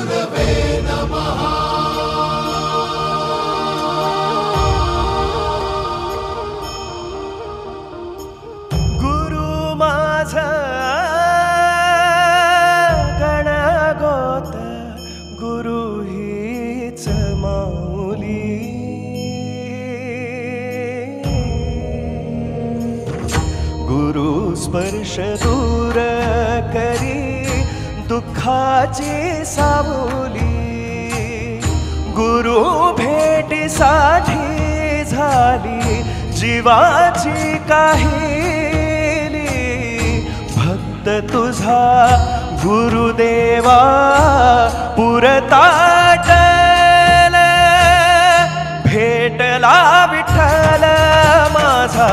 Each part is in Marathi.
गुरवे नमः. गुरु माझा गणगोत गुरु हीच माऊली. गुरु स्पर्श दूर करी दुःखाची सावली. गुरु भेटीसाठी झाली जीवाची काहिली. भक्त तुझा गुरुदेवा पुरताटल. भेटला विठ्ठल माझा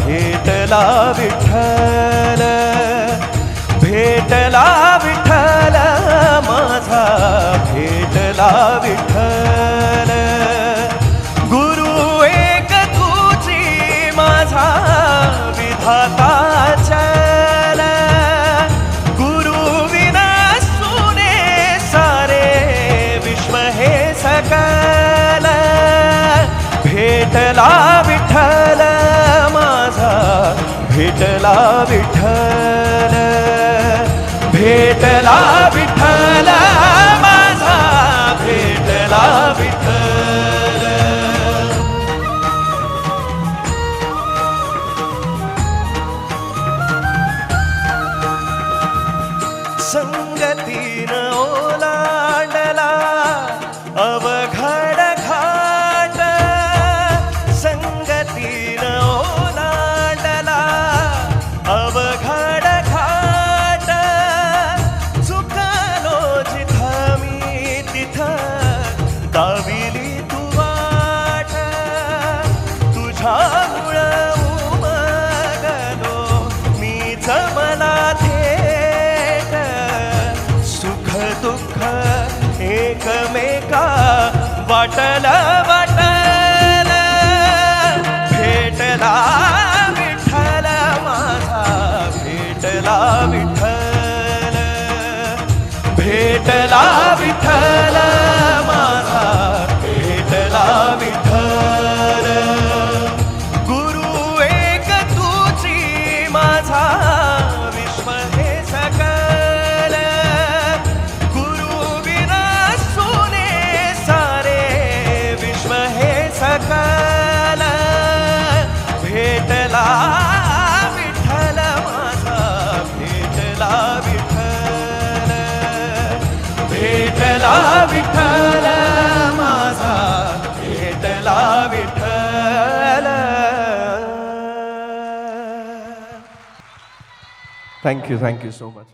भेटला विठ्ठल. भेटला विठ्ठल माझा भेटला विठ्ठल. गुरु एक तुझी माझा विधाता चल. गुरु विना सुने सारे विश्व हे सकल. भेटला विठ्ठल माझा भेटला विठ्ठल. भेटला विठ्ठल माझा भेटला विठ्ठल. संगतीन ओलांडला अवघड घाट. संगतीन ओलांडला अवघड घाट. चुकलो जिथं मी तिथं दाविली तू वाट. तुझ्यामुळं उमगलो मीच मला थेट. सुख दुःख एकमेका वाटल वाटल. भेटला विठ्ठल माझा भेटला विठ्ठल. भेटला विठ्ठल माझा भेटला विठ्ठल. गुरु एक तुझी माझा विश्व हे सकल. गुरु विना सुने सारे विश्व हे सकल. भेटला विठ्ठल माझा भेटला विठ्ठल. भेटला विठ्ठल माझा भेटला विठ्ठल. Thank you so much.